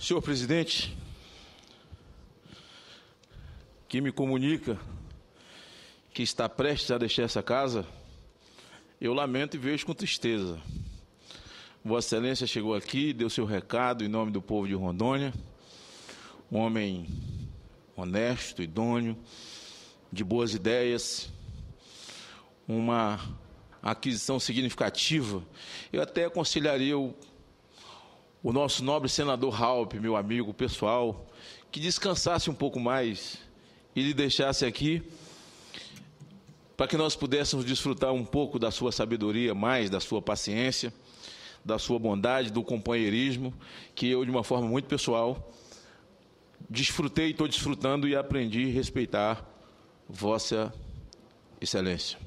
Senhor presidente, que me comunica que está prestes a deixar essa casa, eu lamento e vejo com tristeza. Vossa Excelência chegou aqui, deu seu recado em nome do povo de Rondônia, um homem honesto, idôneo, de boas ideias, uma aquisição significativa. Eu até aconselharia o nosso nobre senador Raupp, meu amigo pessoal, que descansasse um pouco mais e lhe deixasse aqui para que nós pudéssemos desfrutar um pouco da sua sabedoria, mais da sua paciência, da sua bondade, do companheirismo, que eu, de uma forma muito pessoal, desfrutei, estou desfrutando e aprendi a respeitar Vossa Excelência.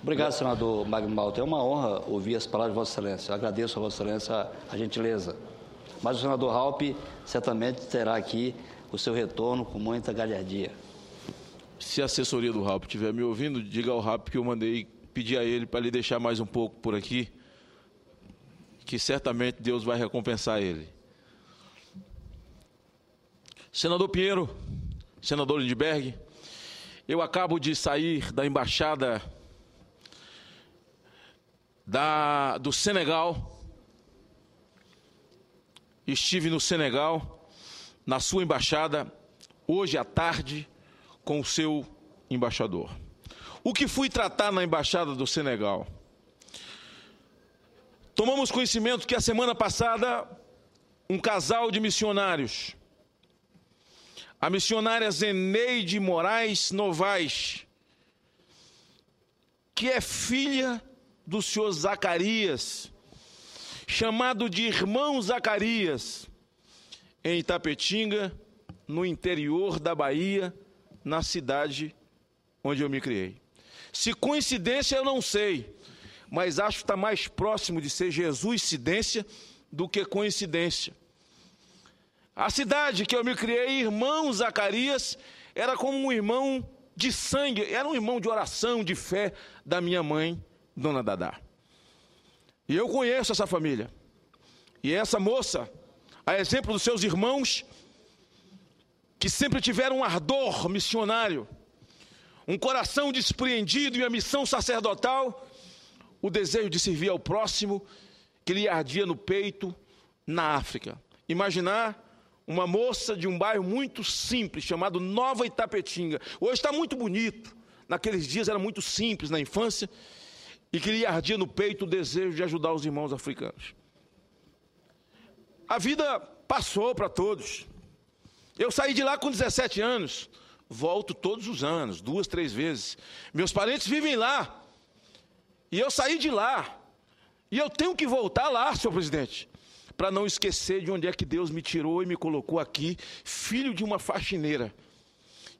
Obrigado, senador Magno Malta. É uma honra ouvir as palavras de Vossa Excelência. Eu agradeço a Vossa Excelência a gentileza. Mas o senador Raupp certamente terá aqui o seu retorno com muita galhardia. Se a assessoria do Raupp estiver me ouvindo, diga ao Raupp que eu mandei pedir a ele para lhe deixar mais um pouco por aqui, que certamente Deus vai recompensar ele. Senador Pinheiro, senador Lindbergh, eu acabo de sair da embaixada do Senegal. Estive no Senegal, na sua embaixada, hoje à tarde, com o seu embaixador. O que fui tratar na embaixada do Senegal? Tomamos conhecimento que a semana passada, um casal de missionários, a missionária Zeneide Moraes Novaes, que é filha do senhor Zacarias, chamado de Irmão Zacarias, em Itapetinga, no interior da Bahia, na cidade onde eu me criei. Se coincidência, eu não sei, mas acho que está mais próximo de ser Jesuscidência do que coincidência. A cidade que eu me criei, Irmão Zacarias, era como um irmão de sangue, era um irmão de oração, de fé da minha mãe, Dona Dadá. E eu conheço essa família. E essa moça, a exemplo dos seus irmãos, que sempre tiveram um ardor missionário, um coração despreendido e a missão sacerdotal, o desejo de servir ao próximo, que lhe ardia no peito, na África. Imaginar uma moça de um bairro muito simples, chamado Nova Itapetinga. Hoje está muito bonito. Naqueles dias era muito simples, na infância, e que lhe ardia no peito o desejo de ajudar os irmãos africanos. A vida passou para todos. Eu saí de lá com 17 anos, volto todos os anos, 2, 3 vezes. Meus parentes vivem lá, e eu saí de lá, e eu tenho que voltar lá, senhor presidente, para não esquecer de onde é que Deus me tirou e me colocou aqui, filho de uma faxineira,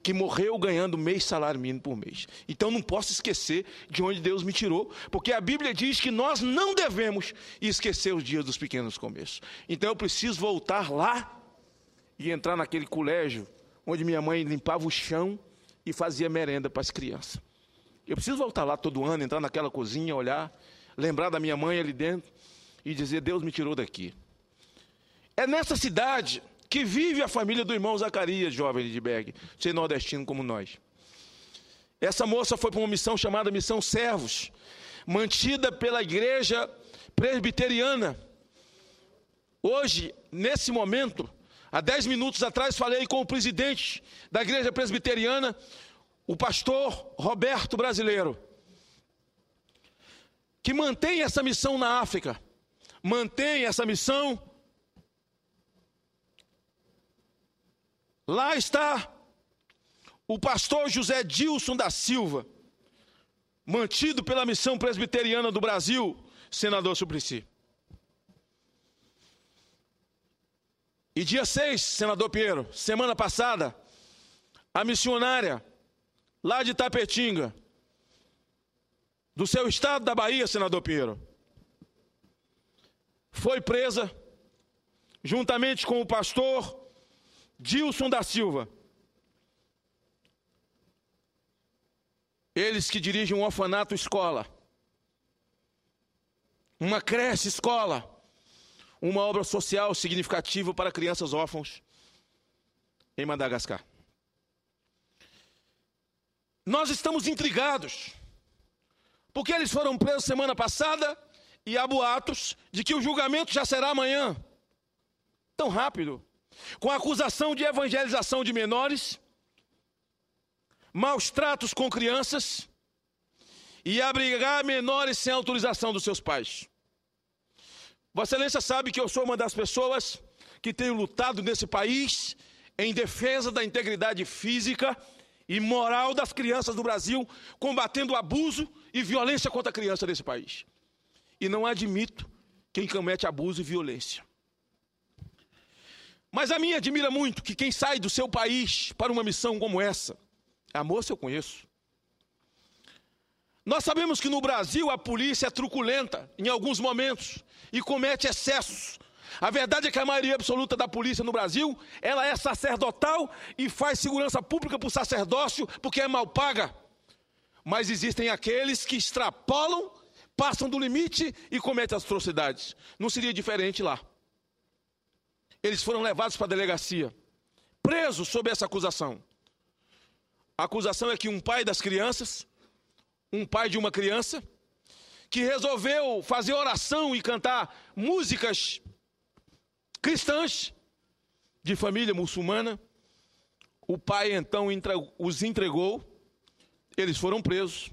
que morreu ganhando meio salário mínimo por mês. Então não posso esquecer de onde Deus me tirou, porque a Bíblia diz que nós não devemos esquecer os dias dos pequenos começos. Então eu preciso voltar lá e entrar naquele colégio onde minha mãe limpava o chão e fazia merenda para as crianças. Eu preciso voltar lá todo ano, entrar naquela cozinha, olhar, lembrar da minha mãe ali dentro e dizer: Deus me tirou daqui. É nessa cidade que vive a família do irmão Zacarias, jovem Lindbergh, ser nordestino como nós. Essa moça foi para uma missão chamada Missão Servos, mantida pela igreja presbiteriana. Hoje, nesse momento, há 10 minutos atrás, falei com o presidente da igreja presbiteriana, o pastor Roberto Brasileiro, que mantém essa missão na África, mantém essa missão. Lá está o pastor José Dilson da Silva, mantido pela missão presbiteriana do Brasil, senador Suplicy. E dia 6, senador Pinheiro, semana passada, a missionária lá de Itapetinga, do seu estado da Bahia, senador Pinheiro, foi presa, juntamente com o pastor Dilson da Silva. Eles que dirigem um orfanato escola, uma creche escola, uma obra social significativa para crianças órfãos em Madagascar. Nós estamos intrigados, porque eles foram presos semana passada e há boatos de que o julgamento já será amanhã. Tão rápido. Com a acusação de evangelização de menores, maus tratos com crianças e abrigar menores sem autorização dos seus pais. Vossa Excelência sabe que eu sou uma das pessoas que tenho lutado nesse país em defesa da integridade física e moral das crianças do Brasil, combatendo o abuso e violência contra a criança desse país. E não admito quem comete abuso e violência. Mas a mim admira muito que quem sai do seu país para uma missão como essa, a moça eu conheço. Nós sabemos que no Brasil a polícia é truculenta em alguns momentos e comete excessos. A verdade é que a maioria absoluta da polícia no Brasil, ela é sacerdotal e faz segurança pública por sacerdócio porque é mal paga. Mas existem aqueles que extrapolam, passam do limite e cometem atrocidades. Não seria diferente lá. Eles foram levados para a delegacia, presos sob essa acusação. A acusação é que um pai das crianças, um pai de uma criança, que resolveu fazer oração e cantar músicas cristãs de família muçulmana, o pai então os entregou, eles foram presos.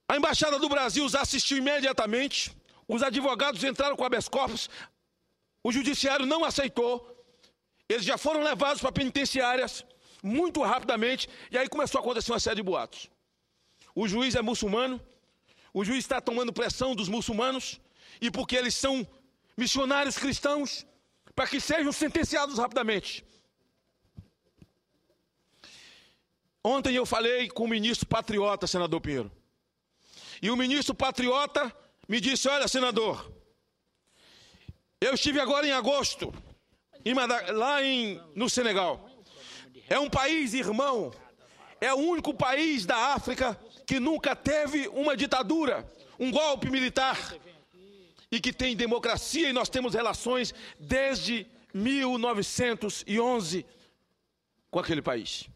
A Embaixada do Brasil os assistiu imediatamente, os advogados entraram com habeas corpus, o judiciário não aceitou, eles já foram levados para penitenciárias muito rapidamente, e aí começou a acontecer uma série de boatos. O juiz é muçulmano, o juiz está tomando pressão dos muçulmanos, e porque eles são missionários cristãos, para que sejam sentenciados rapidamente. Ontem eu falei com o ministro patriota, senador Pinheiro, e o ministro patriota me disse: olha, senador, eu estive agora em agosto, no Senegal. É um país irmão, é o único país da África que nunca teve uma ditadura, um golpe militar, e que tem democracia, e nós temos relações desde 1911 com aquele país.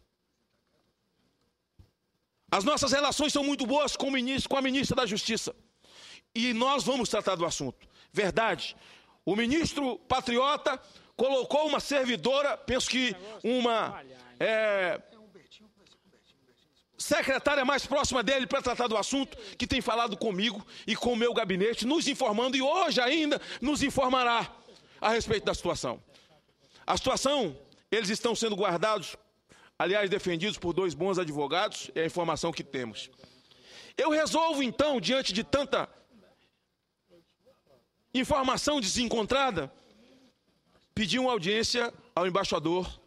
As nossas relações são muito boas com a ministra da Justiça, e nós vamos tratar do assunto. Verdade, o ministro patriota colocou uma servidora, penso que uma secretária mais próxima dele para tratar do assunto, que tem falado comigo e com o meu gabinete, nos informando, e hoje ainda nos informará a respeito da situação. A situação, eles estão sendo guardados, aliás, defendidos por 2 bons advogados, é a informação que temos. Eu resolvo, então, diante de tanta informação desencontrada, pedir uma audiência ao embaixador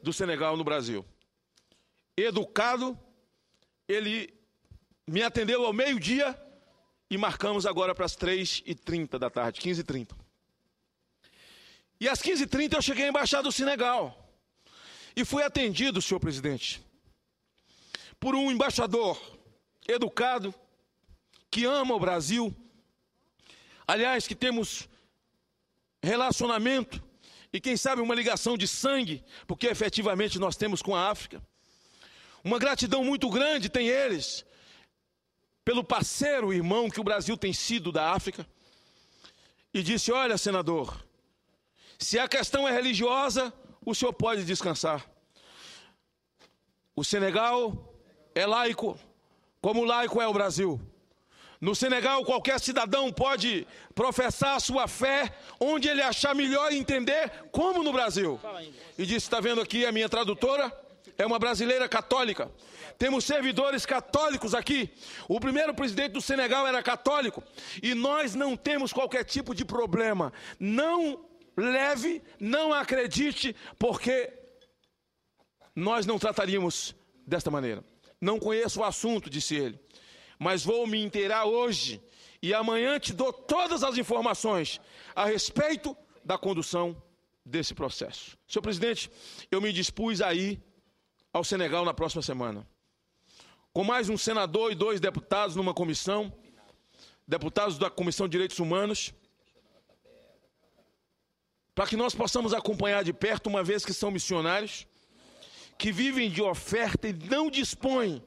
do Senegal no Brasil. Educado, ele me atendeu ao meio-dia e marcamos agora para as 3h30 da tarde, 15h30. E às 15h30 eu cheguei à Embaixada do Senegal e fui atendido, senhor presidente, por um embaixador educado, que ama o Brasil, aliás, que temos relacionamento e, quem sabe, uma ligação de sangue, porque efetivamente nós temos com a África. Uma gratidão muito grande tem eles pelo parceiro, irmão, que o Brasil tem sido da África. E disse: olha, senador, se a questão é religiosa, o senhor pode descansar. O Senegal é laico, como laico é o Brasil. No Senegal, qualquer cidadão pode professar a sua fé onde ele achar melhor entender, como no Brasil. E disse: está vendo aqui a minha tradutora? É uma brasileira católica. Temos servidores católicos aqui. O primeiro presidente do Senegal era católico. E nós não temos qualquer tipo de problema. Não leve, não acredite, porque nós não trataríamos desta maneira. Não conheço o assunto, disse ele, mas vou me inteirar hoje e amanhã te dou todas as informações a respeito da condução desse processo. Senhor presidente, eu me dispus a ir ao Senegal na próxima semana, com mais um senador e 2 deputados numa comissão, deputados da Comissão de Direitos Humanos, para que nós possamos acompanhar de perto, uma vez que são missionários, que vivem de oferta e não dispõem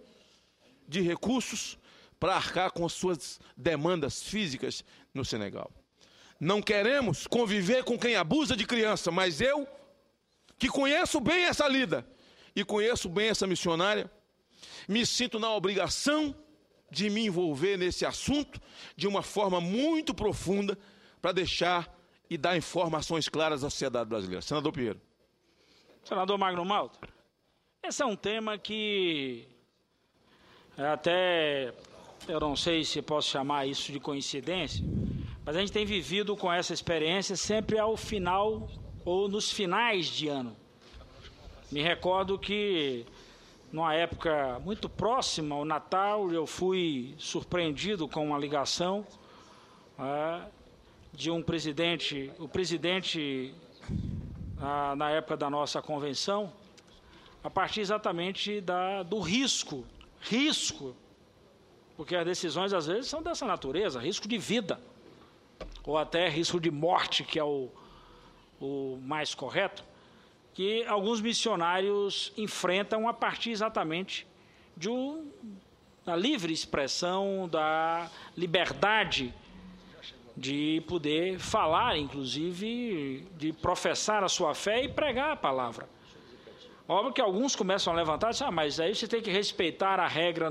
de recursos para arcar com suas demandas físicas no Senegal. Não queremos conviver com quem abusa de criança, mas eu, que conheço bem essa lida e conheço bem essa missionária, me sinto na obrigação de me envolver nesse assunto de uma forma muito profunda para deixar e dar informações claras à sociedade brasileira. Senador Pinheiro. Senador Magno Malta, esse é um tema que até eu não sei se posso chamar isso de coincidência, mas a gente tem vivido com essa experiência sempre ao final ou nos finais de ano. Me recordo que, numa época muito próxima ao Natal, eu fui surpreendido com uma ligação de um presidente, na época da nossa convenção, a partir exatamente do risco, porque as decisões às vezes são dessa natureza, risco de vida, ou até risco de morte, que é o mais correto, que alguns missionários enfrentam a partir exatamente da livre expressão, da liberdade de poder falar, inclusive, de professar a sua fé e pregar a palavra. Óbvio que alguns começam a levantar e dizem, mas aí você tem que respeitar a regra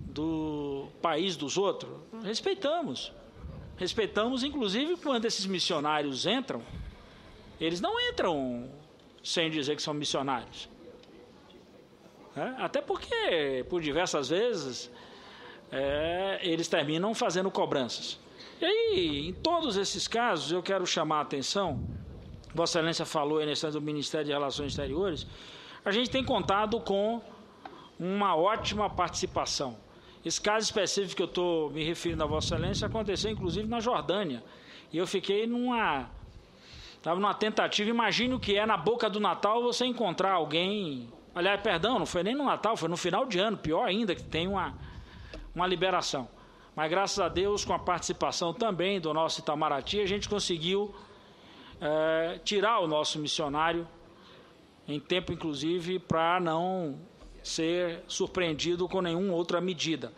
do país dos outros. Respeitamos, inclusive, quando esses missionários entram, eles não entram sem dizer que são missionários. Até porque, por diversas vezes, eles terminam fazendo cobranças. E aí, em todos esses casos, eu quero chamar a atenção, Vossa Excelência falou aí na instância do Ministério de Relações Exteriores, a gente tem contado com uma ótima participação. Esse caso específico que eu estou me referindo a Vossa Excelência aconteceu, inclusive, na Jordânia. E eu fiquei estava numa tentativa, imagine o que é na boca do Natal você encontrar alguém, aliás, perdão, não foi nem no Natal, foi no final de ano, pior ainda, que tem uma liberação. Mas, graças a Deus, com a participação também do nosso Itamaraty, a gente conseguiu tirar o nosso missionário em tempo, inclusive, para não ser surpreendido com nenhuma outra medida.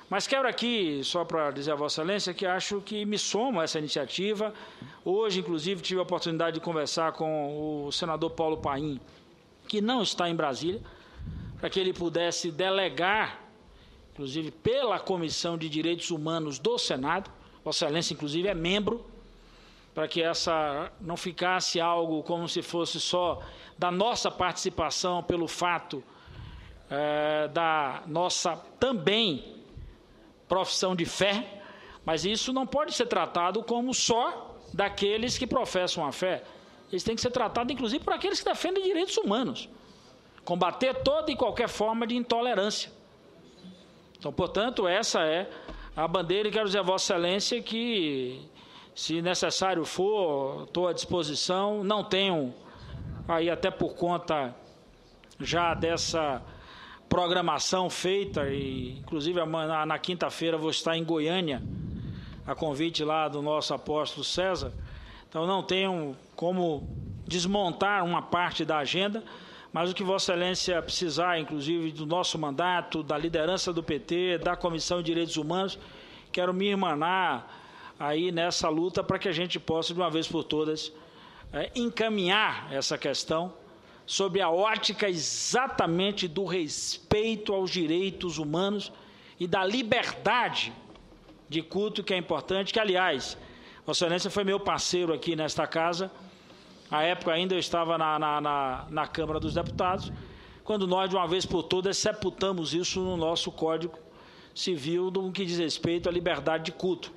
Mas quero aqui, só para dizer a Vossa Excelência, que acho que me somo a essa iniciativa. Hoje, inclusive, tive a oportunidade de conversar com o senador Paulo Paim, que não está em Brasília, para que ele pudesse delegar, inclusive pela Comissão de Direitos Humanos do Senado, Vossa Excelência, inclusive, é membro, para que essa não ficasse algo como se fosse só da nossa participação pelo fato da nossa também profissão de fé, mas isso não pode ser tratado como só daqueles que professam a fé. Eles têm que ser tratados, inclusive, por aqueles que defendem direitos humanos. Combater toda e qualquer forma de intolerância. Então, portanto, essa é a bandeira, e quero dizer a Vossa Excelência que, se necessário for, estou à disposição, não tenho, aí até por conta já dessa programação feita, e inclusive na quinta-feira vou estar em Goiânia, a convite lá do nosso apóstolo César, então não tenho como desmontar uma parte da agenda, mas o que Vossa Excelência precisar, inclusive do nosso mandato, da liderança do PT, da Comissão de Direitos Humanos, quero me irmanar aí nessa luta para que a gente possa, de uma vez por todas, encaminhar essa questão sob a ótica exatamente do respeito aos direitos humanos e da liberdade de culto, que é importante, que, aliás, Vossa Excelência foi meu parceiro aqui nesta casa, à época ainda eu estava na Câmara dos Deputados, quando nós, de uma vez por todas, sepultamos isso no nosso Código Civil, no que diz respeito à liberdade de culto.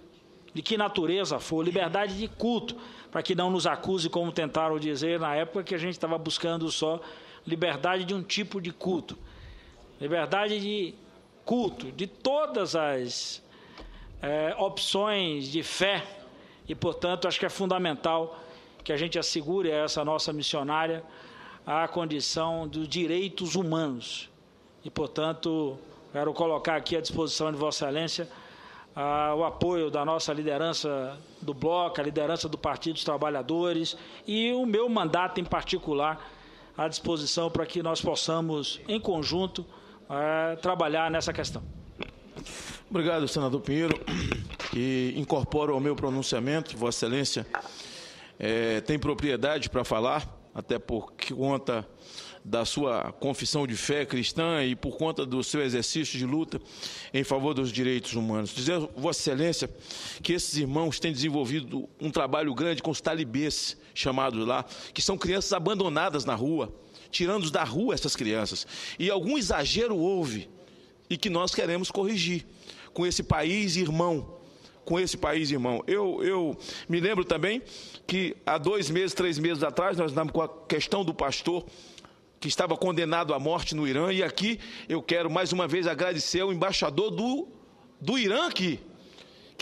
De que natureza for, liberdade de culto, para que não nos acuse, como tentaram dizer na época, que a gente estava buscando só liberdade de um tipo de culto. Liberdade de culto, de todas as opções de fé, e, portanto, acho que é fundamental que a gente assegure a essa nossa missionária a condição dos direitos humanos. E, portanto, quero colocar aqui à disposição de Vossa Excelência o apoio da nossa liderança do Bloco, a liderança do Partido dos Trabalhadores e o meu mandato em particular à disposição para que nós possamos, em conjunto, trabalhar nessa questão. Obrigado, senador Pinheiro. E incorporo ao meu pronunciamento, Vossa Excelência tem propriedade para falar, até por conta da sua confissão de fé cristã e por conta do seu exercício de luta em favor dos direitos humanos. Dizer, Vossa Excelência, que esses irmãos têm desenvolvido um trabalho grande com os talibês, chamados lá, que são crianças abandonadas na rua, tirando da rua essas crianças. E algum exagero houve, e que nós queremos corrigir com esse país irmão. Eu me lembro também que há 2 meses, 3 meses atrás, nós estávamos com a questão do pastor que estava condenado à morte no Irã, e aqui eu quero mais uma vez agradecer ao embaixador do Irã que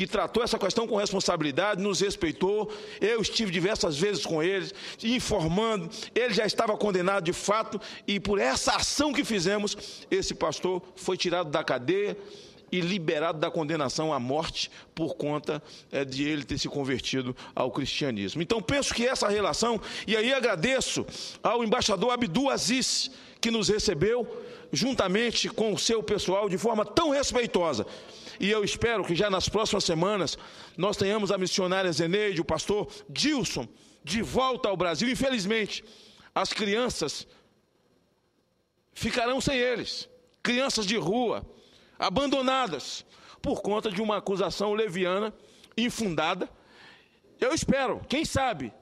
tratou essa questão com responsabilidade, nos respeitou. Eu estive diversas vezes com ele, informando, ele já estava condenado de fato, e por essa ação que fizemos, esse pastor foi tirado da cadeia e liberado da condenação à morte por conta de ele ter se convertido ao cristianismo. Então, penso que essa relação, e aí agradeço ao embaixador Abdul Aziz, que nos recebeu, juntamente com o seu pessoal, de forma tão respeitosa. E eu espero que já nas próximas semanas nós tenhamos a missionária Zeneide, o pastor Dilson, de volta ao Brasil. Infelizmente, as crianças ficarão sem eles, crianças de rua, abandonadas, por conta de uma acusação leviana, infundada. Eu espero, quem sabe,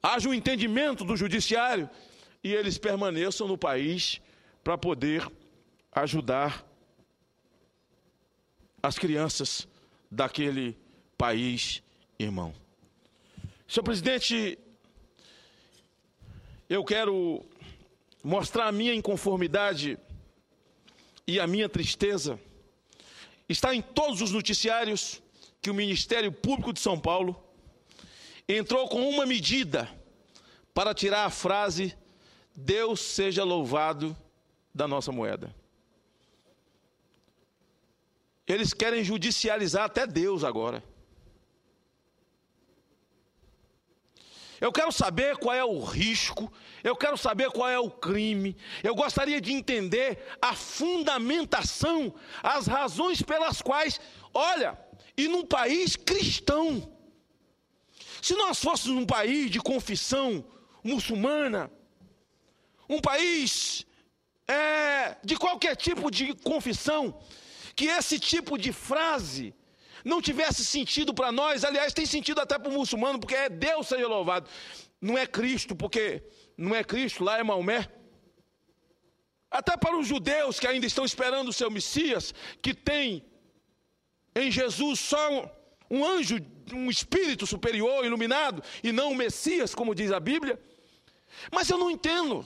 haja um entendimento do judiciário e eles permaneçam no país para poder ajudar as crianças daquele país irmão. Senhor presidente, eu quero mostrar a minha inconformidade e a minha tristeza. Está em todos os noticiários que o Ministério Público de São Paulo entrou com uma medida para tirar a frase "Deus seja louvado" da nossa moeda. Eles querem judicializar até Deus agora. Eu quero saber qual é o risco, eu quero saber qual é o crime, eu gostaria de entender a fundamentação, as razões pelas quais, olha, e num país cristão, se nós fôssemos um país de confissão muçulmana, um país de qualquer tipo de confissão, que esse tipo de frase não tivesse sentido para nós, aliás, tem sentido até para o muçulmano, porque é Deus seja louvado. Não é Cristo, porque não é Cristo, lá é Maomé. Até para os judeus que ainda estão esperando o seu Messias, que tem em Jesus só um anjo, um espírito superior, iluminado, e não o Messias, como diz a Bíblia. Mas eu não entendo.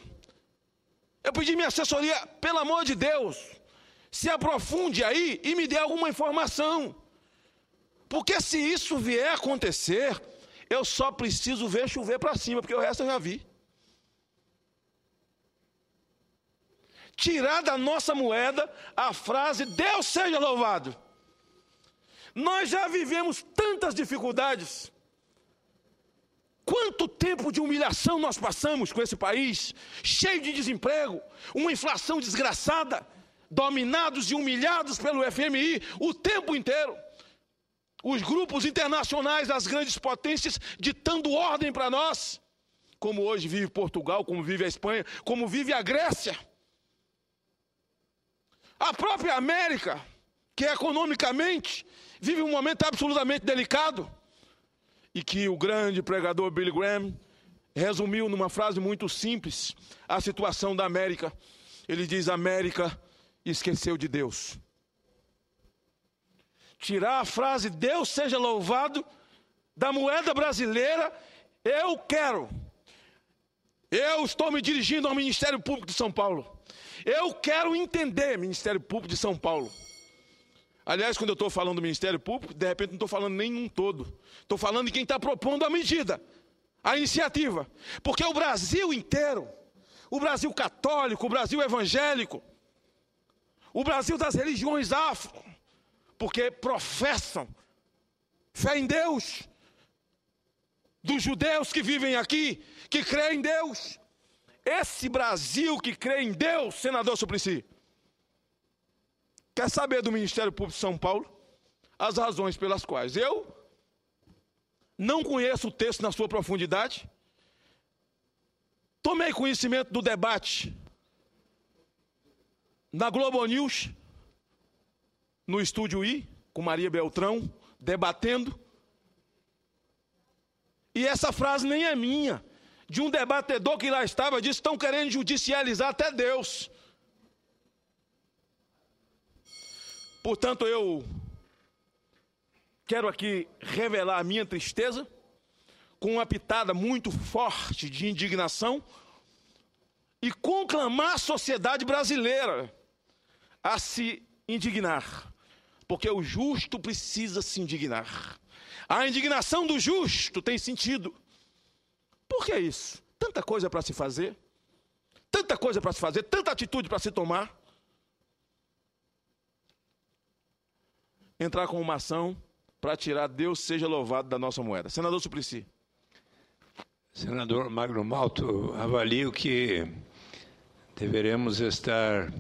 Eu pedi minha assessoria, pelo amor de Deus, se aprofunde aí e me dê alguma informação. Porque se isso vier a acontecer, eu só preciso ver chover para cima, porque o resto eu já vi. Tirar da nossa moeda a frase "Deus seja louvado". Nós já vivemos tantas dificuldades. Quanto tempo de humilhação nós passamos com esse país, cheio de desemprego, uma inflação desgraçada, dominados e humilhados pelo FMI o tempo inteiro. Os grupos internacionais das grandes potências ditando ordem para nós, como hoje vive Portugal, como vive a Espanha, como vive a Grécia. A própria América, que economicamente vive um momento absolutamente delicado, e que o grande pregador Billy Graham resumiu numa frase muito simples a situação da América. Ele diz: a América esqueceu de Deus. Tirar a frase "Deus seja louvado" da moeda brasileira, eu quero. Eu estou me dirigindo ao Ministério Público de São Paulo. Eu quero entender, Ministério Público de São Paulo. Aliás, quando eu estou falando do Ministério Público, de repente não estou falando nem num todo. Estou falando de quem está propondo a medida, a iniciativa. Porque o Brasil inteiro, o Brasil católico, o Brasil evangélico, o Brasil das religiões afro, porque professam fé em Deus, dos judeus que vivem aqui, que creem em Deus. Esse Brasil que crê em Deus, senador Suplicy, quer saber do Ministério Público de São Paulo as razões pelas quais eu não conheço o texto na sua profundidade, tomei conhecimento do debate na Globo News, no Estúdio I, com Maria Beltrão, debatendo. E essa frase nem é minha, de um debatedor que lá estava, disse: estão querendo judicializar até Deus. Portanto, eu quero aqui revelar a minha tristeza, com uma pitada muito forte de indignação, e conclamar a sociedade brasileira a se indignar, porque o justo precisa se indignar. A indignação do justo tem sentido. Por que isso? Tanta coisa para se fazer, tanta coisa para se fazer, tanta atitude para se tomar. Entrar com uma ação para tirar Deus seja louvado da nossa moeda. Senador Suplicy. Senador Magno Malto, avalio que deveremos estar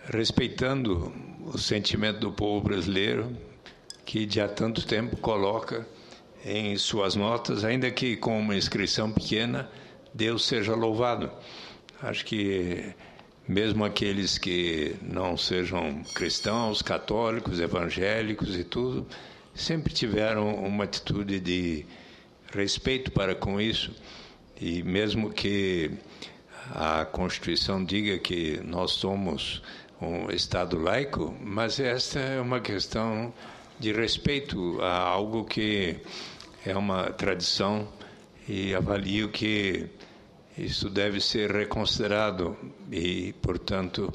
respeitando o sentimento do povo brasileiro, que de há tanto tempo coloca em suas notas, ainda que com uma inscrição pequena, Deus seja louvado. Acho que mesmo aqueles que não sejam cristãos, católicos, evangélicos e tudo, sempre tiveram uma atitude de respeito para com isso. E mesmo que a Constituição diga que nós somos um Estado laico, mas esta é uma questão de respeito a algo que é uma tradição, e avalio que isso deve ser reconsiderado e, portanto,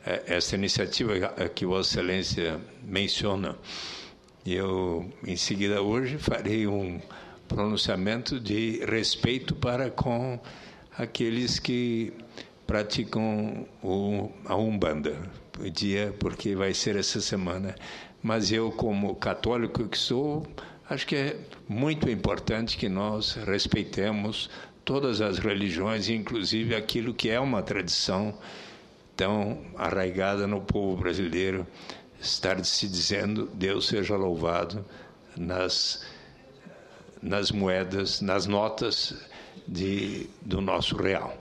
essa iniciativa que Vossa Excelência menciona, eu, em seguida, hoje, farei um pronunciamento de respeito para com aqueles que praticam a Umbanda, porque vai ser essa semana. Mas eu, como católico que sou, acho que é muito importante que nós respeitemos todas as religiões, inclusive aquilo que é uma tradição tão arraigada no povo brasileiro, estar se dizendo Deus seja louvado nas moedas, nas notas do nosso real.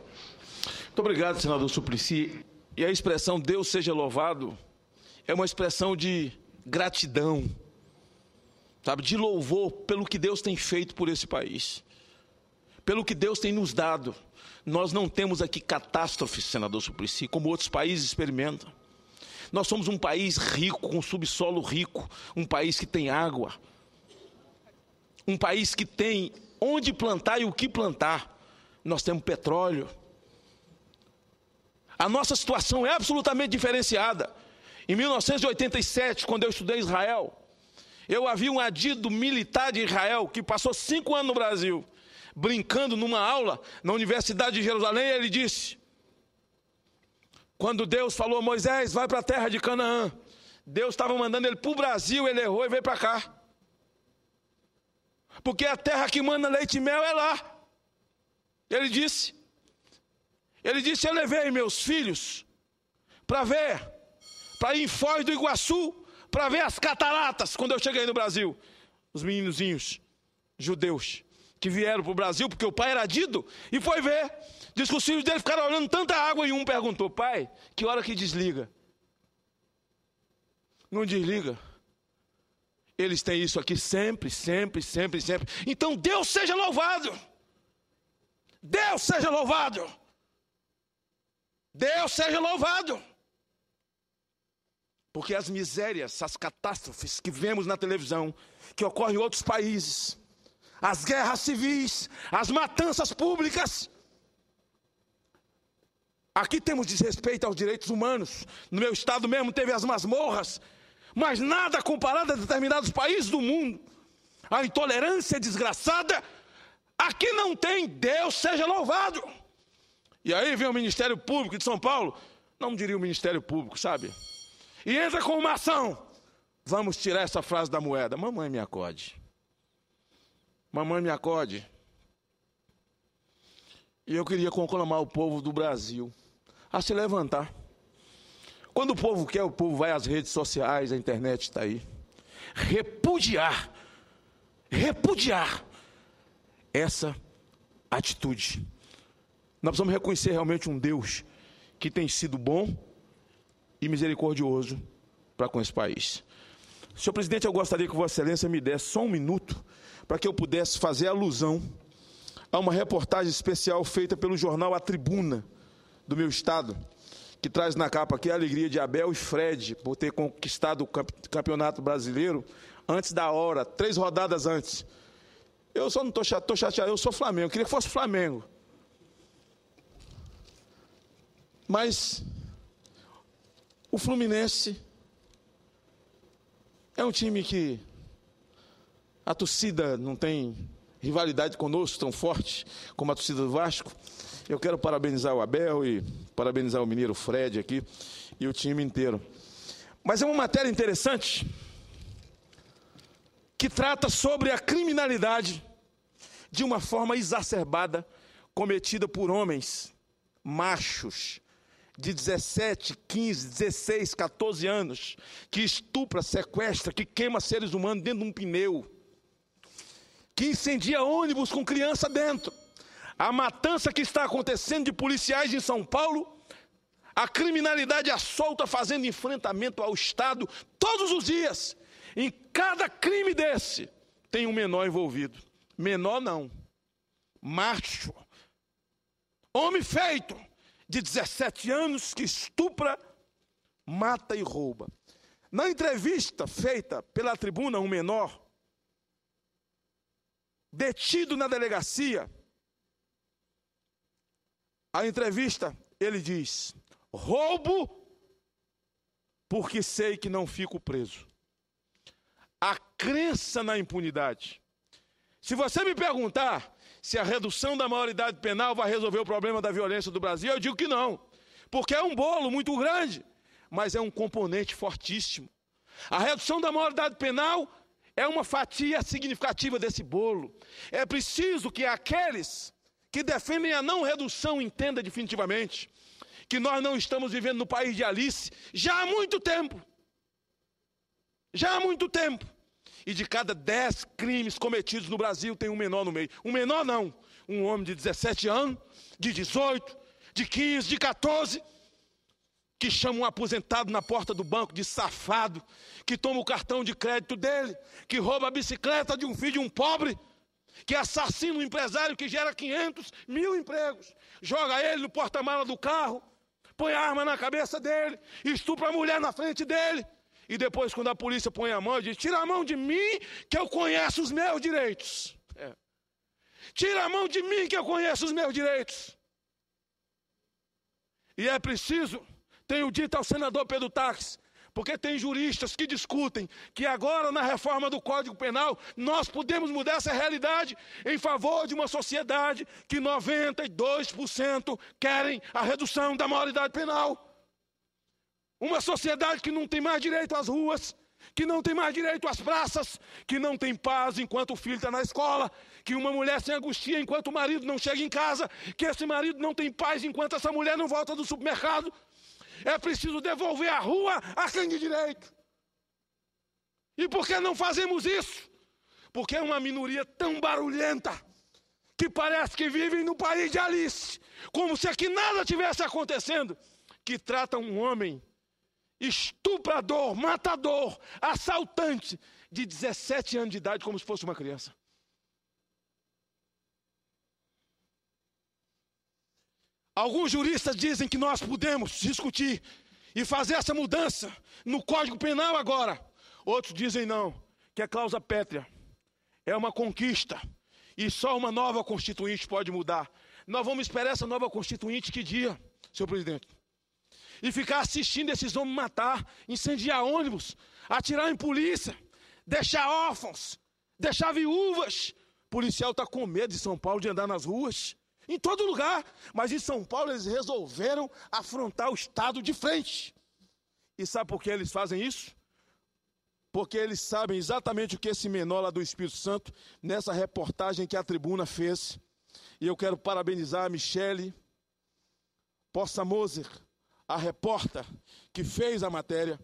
Muito obrigado, senador Suplicy. E a expressão Deus seja louvado é uma expressão de gratidão, sabe, de louvor pelo que Deus tem feito por esse país, pelo que Deus tem nos dado. Nós não temos aqui catástrofes, senador Suplicy, como outros países experimentam. Nós somos um país rico, com subsolo rico, um país que tem água, um país que tem onde plantar e o que plantar. Nós temos petróleo. A nossa situação é absolutamente diferenciada. Em 1987, quando eu estudei em Israel, eu havia um adido militar de Israel que passou 5 anos no Brasil, brincando numa aula na Universidade de Jerusalém. Ele disse, quando Deus falou a Moisés, vai para a terra de Canaã, Deus estava mandando ele para o Brasil, ele errou e veio para cá. Porque a terra que manda leite e mel é lá. Ele disse, eu levei meus filhos para ir em Foz do Iguaçu, para ver as cataratas, quando eu cheguei no Brasil. Os meninozinhos judeus que vieram para o Brasil, porque o pai era adido, e foi ver. Diz que os filhos dele ficaram olhando tanta água, e um perguntou, pai, que hora que desliga? Não desliga. Eles têm isso aqui sempre, sempre, sempre, sempre. Então Deus seja louvado. Deus seja louvado. Deus seja louvado. Porque as misérias, as catástrofes que vemos na televisão, que ocorrem em outros países, as guerras civis, as matanças públicas, aqui temos desrespeito aos direitos humanos. No meu estado mesmo teve as masmorras, mas nada comparado a determinados países do mundo. A intolerância desgraçada, aqui não tem. Deus seja louvado. E aí vem o Ministério Público de São Paulo, não diria o Ministério Público, sabe? E entra com uma ação vamos tirar essa frase da moeda. Mamãe, me acode. Mamãe, me acode. E eu queria conclamar o povo do Brasil a se levantar. Quando o povo quer, o povo vai às redes sociais, a internet está aí. Repudiar essa atitude. Nós precisamos reconhecer realmente um Deus que tem sido bom e misericordioso para com esse país. Senhor presidente, eu gostaria que Vossa Excelência me desse só um minuto para que eu pudesse fazer alusão a uma reportagem especial feita pelo jornal A Tribuna do meu estado, que traz na capa aqui a alegria de Abel e Fred por ter conquistado o campeonato brasileiro antes da hora, 3 rodadas antes. Eu só não estou chateado, eu sou Flamengo, eu queria que fosse Flamengo. Mas o Fluminense é um time que a torcida não tem rivalidade conosco tão forte como a torcida do Vasco. Eu quero parabenizar o Abel e parabenizar o mineiro Fred aqui e o time inteiro. Mas é uma matéria interessante que trata sobre a criminalidade de uma forma exacerbada cometida por homens machos de 17, 15, 16, 14 anos que estupra, sequestra, que queima seres humanos dentro de um pneu, que incendia ônibus com criança dentro. A matança que está acontecendo de policiais em São Paulo, a criminalidade à solta fazendo enfrentamento ao Estado todos os dias. Em cada crime desse tem um menor envolvido. Menor não, macho, homem feito, de 17 anos que estupra, mata e rouba. Na entrevista feita pela Tribuna, um menor detido na delegacia, a entrevista, ele diz: roubo porque sei que não fico preso. A crença na impunidade. Se você me perguntar se a redução da maioridade penal vai resolver o problema da violência do Brasil, eu digo que não. Porque é um bolo muito grande, mas é um componente fortíssimo. A redução da maioridade penal é uma fatia significativa desse bolo. É preciso que aqueles que defendem a não redução entendam definitivamente que nós não estamos vivendo no país de Alice já há muito tempo. Já há muito tempo. E de cada 10 crimes cometidos no Brasil tem um menor no meio. Um menor não, um homem de 17 anos, de 18, de 15, de 14, que chama um aposentado na porta do banco de safado, que toma o cartão de crédito dele, que rouba a bicicleta de um filho de um pobre, que assassina um empresário que gera 500 mil empregos, joga ele no porta-mala do carro, põe a arma na cabeça dele, estupra a mulher na frente dele. E depois, quando a polícia põe a mão, diz: tira a mão de mim que eu conheço os meus direitos. Tira a mão de mim que eu conheço os meus direitos. E é preciso, tenho dito ao senador Pedro Taques, porque tem juristas que discutem que agora na reforma do Código Penal nós podemos mudar essa realidade em favor de uma sociedade que 92% querem a redução da maioridade penal. Uma sociedade que não tem mais direito às ruas, que não tem mais direito às praças, que não tem paz enquanto o filho está na escola, que uma mulher se angustia enquanto o marido não chega em casa, que esse marido não tem paz enquanto essa mulher não volta do supermercado. É preciso devolver a rua a quem de direito. E por que não fazemos isso? Porque é uma minoria tão barulhenta que parece que vivem no país de Alice, como se aqui nada tivesse acontecendo, que trata um homem estuprador, matador, assaltante de 17 anos de idade como se fosse uma criança. Alguns juristas dizem que nós podemos discutir e fazer essa mudança no Código Penal agora. Outros dizem não, que é cláusula pétrea. É uma conquista e só uma nova Constituinte pode mudar. Nós vamos esperar essa nova Constituinte que dia, senhor presidente? E ficar assistindo esses homens matar, incendiar ônibus, atirar em polícia, deixar órfãos, deixar viúvas. O policial está com medo de São Paulo de andar nas ruas, em todo lugar. Mas em São Paulo eles resolveram afrontar o Estado de frente. E sabe por que eles fazem isso? porque eles sabem exatamente o que esse menor lá do Espírito Santo, nessa reportagem que a Tribuna fez. E eu quero parabenizar a Michele Poça Moser, a repórter que fez a matéria.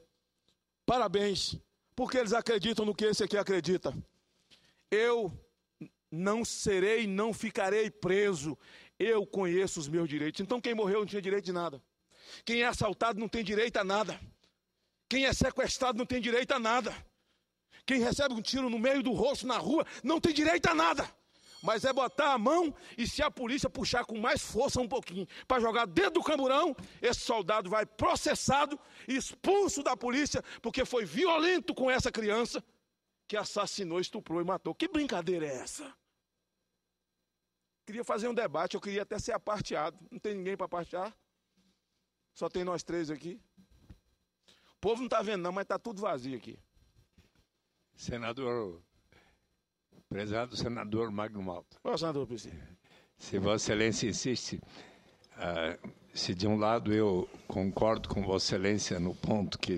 Parabéns, porque eles acreditam no que esse aqui acredita. Eu não serei, não ficarei preso. Eu conheço os meus direitos. Então quem morreu não tinha direito de nada. Quem é assaltado não tem direito a nada. Quem é sequestrado não tem direito a nada. Quem recebe um tiro no meio do rosto na rua não tem direito a nada. Mas é botar a mão e se a polícia puxar com mais força um pouquinho para jogar dentro do camburão, esse soldado vai processado, expulso da polícia, porque foi violento com essa criança que assassinou, estuprou e matou. Que brincadeira é essa? Queria fazer um debate, eu queria até ser aparteado. Não tem ninguém para apartear? Só tem nós três aqui. O povo não está vendo não, mas está tudo vazio aqui. Senador, prezado senador Magno Malta. Ô, senador Priscila. Se Vossa Excelência insiste, se de um lado eu concordo com Vossa Excelência no ponto que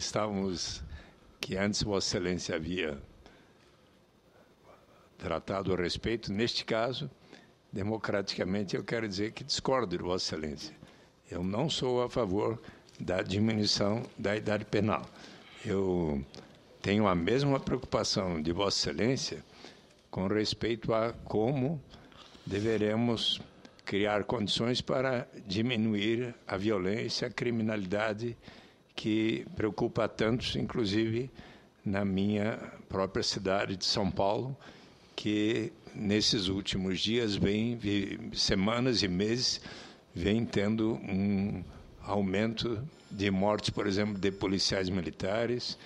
antes Vossa Excelência havia tratado a respeito, neste caso, democraticamente eu quero dizer que discordo de Vossa Excelência. Eu não sou a favor da diminuição da idade penal. Eu tenho a mesma preocupação de Vossa Excelência com respeito a como deveremos criar condições para diminuir a violência, a criminalidade que preocupa a tantos, inclusive na minha própria cidade de São Paulo, que nesses últimos dias, semanas e meses, vem tendo um aumento de mortes, por exemplo, de policiais militares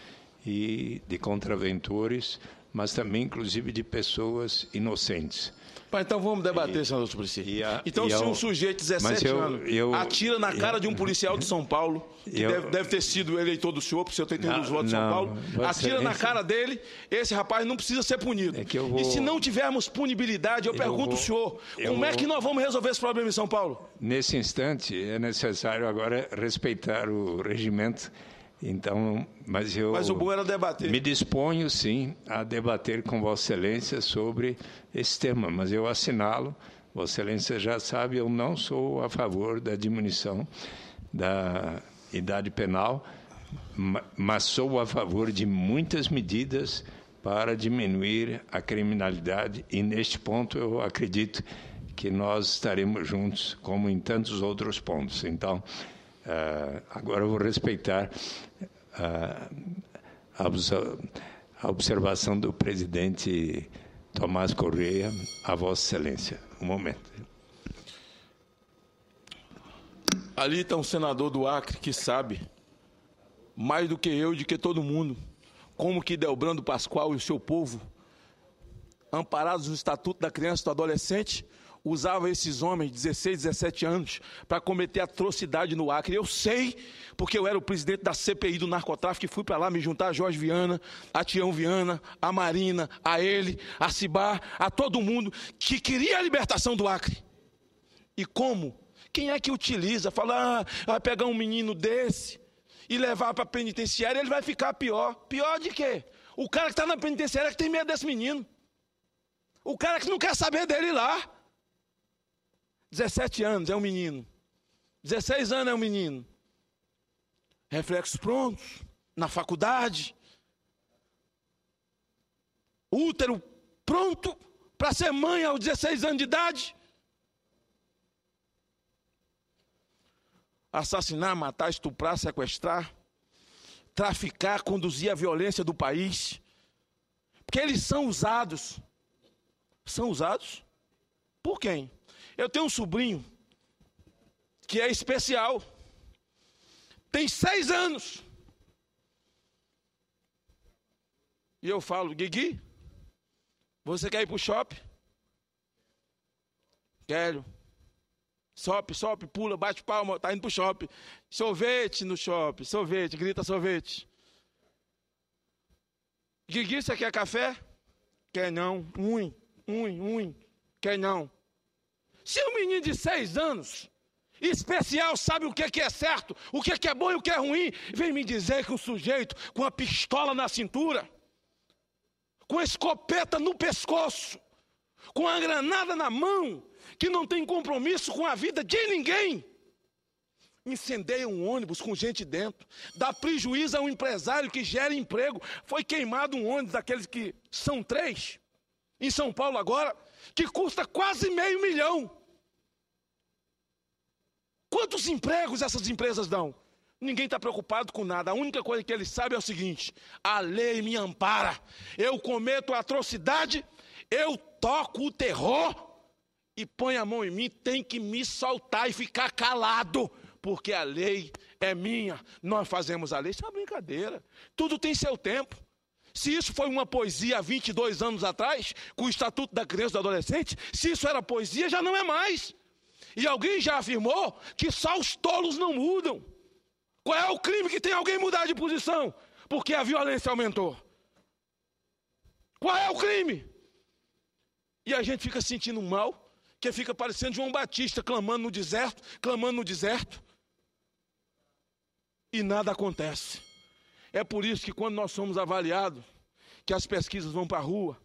e de contraventores, mas também, inclusive, de pessoas inocentes. Então vamos debater, senador Suplicy. Então, se um sujeito de 17 anos atira na cara de um policial de São Paulo, que deve ter sido eleitor do senhor, porque o senhor tem tido os votos de São Paulo, atira na cara dele, esse rapaz não precisa ser punido. E se não tivermos punibilidade, eu pergunto ao senhor, como é que nós vamos resolver esse problema em São Paulo? Nesse instante, é necessário agora respeitar o regimento. Então, mas o bom era debater. Me disponho, sim, a debater com Vossa Excelência sobre esse tema, mas eu assinalo, Vossa Excelência já sabe, eu não sou a favor da diminuição da idade penal, mas sou a favor de muitas medidas para diminuir a criminalidade e, neste ponto, eu acredito que nós estaremos juntos, como em tantos outros pontos. Então, agora eu vou respeitar a observação do presidente Tomás Correia, a Vossa Excelência. Um momento. Ali está um senador do Acre que sabe, mais do que eu, de que todo mundo, como que Delbrando Pascoal e o seu povo, amparados no Estatuto da Criança e do Adolescente, usava esses homens de 16, 17 anos para cometer atrocidade no Acre. Eu sei, porque eu era o presidente da CPI do narcotráfico e fui para lá me juntar a Jorge Viana, a Tião Viana, a Marina, a ele, a Cibar, a todo mundo que queria a libertação do Acre. E como? Quem é que utiliza? Fala, vai pegar um menino desse e levar para a penitenciária, ele vai ficar pior. Pior de quê? O cara que está na penitenciária que tem medo desse menino. O cara que não quer saber dele lá. 17 anos é um menino. 16 anos é um menino. Reflexos prontos, na faculdade. Útero pronto para ser mãe aos 16 anos de idade. Assassinar, matar, estuprar, sequestrar, traficar, conduzir a violência do país. Porque eles são usados. São usados por quem? Eu tenho um sobrinho que é especial. Tem 6 anos. E eu falo, Guigui, você quer ir para o shopping? Quero. Sobe, pula, bate palma, tá indo para o shopping. Sorvete no shopping, sorvete, grita sorvete. Guigui, você quer café? Quer não. Quer não. Se um menino de 6 anos, especial, sabe o que é certo, o que é bom e o que é ruim, vem me dizer que um sujeito com a pistola na cintura, com a escopeta no pescoço, com a granada na mão, que não tem compromisso com a vida de ninguém, incendeia um ônibus com gente dentro, dá prejuízo a um empresário que gera emprego. Foi queimado um ônibus daqueles que são 3, em São Paulo agora, que custa quase R$500 mil. Quantos empregos essas empresas dão? Ninguém está preocupado com nada. A única coisa que eles sabem é o seguinte: a lei me ampara. Eu cometo a atrocidade, eu toco o terror e põe a mão em mim, tem que me soltar e ficar calado, porque a lei é minha. Nós fazemos a lei. Isso é uma brincadeira. Tudo tem seu tempo. Se isso foi uma poesia há 22 anos atrás, com o Estatuto da Criança e do Adolescente, se isso era poesia, já não é mais. E alguém já afirmou que só os tolos não mudam. Qual é o crime que tem alguém mudar de posição? Porque a violência aumentou. Qual é o crime? E a gente fica sentindo mal, que fica parecendo João Batista clamando no deserto, e nada acontece. É por isso que quando nós somos avaliados, que as pesquisas vão para a rua,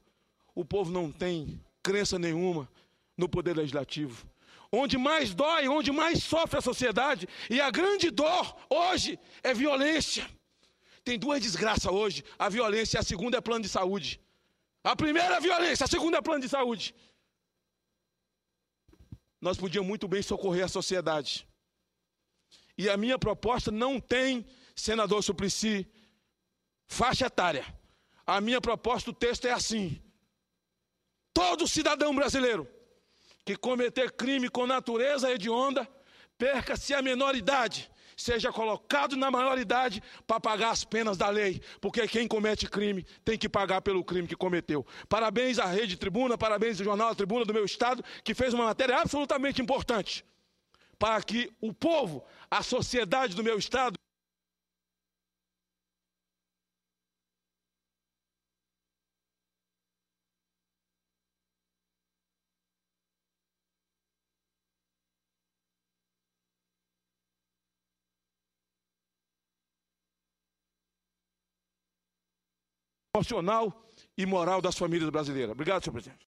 o povo não tem crença nenhuma no poder legislativo. Onde mais dói, onde mais sofre a sociedade, e a grande dor hoje é violência. Tem 2 desgraças hoje, a violência, e a segunda é plano de saúde. A primeira é violência, a segunda é plano de saúde. Nós podíamos muito bem socorrer a sociedade. E a minha proposta não tem, senador Suplicy, faixa etária. A minha proposta, o texto é assim: todo cidadão brasileiro que cometer crime com natureza hedionda, perca-se a menor idade, seja colocado na maioridade para pagar as penas da lei, porque quem comete crime tem que pagar pelo crime que cometeu. Parabéns à Rede Tribuna, parabéns ao jornal A Tribuna do meu estado, que fez uma matéria absolutamente importante, para que o povo, a sociedade do meu estado, emocional e moral das famílias brasileiras. Obrigado, senhor presidente.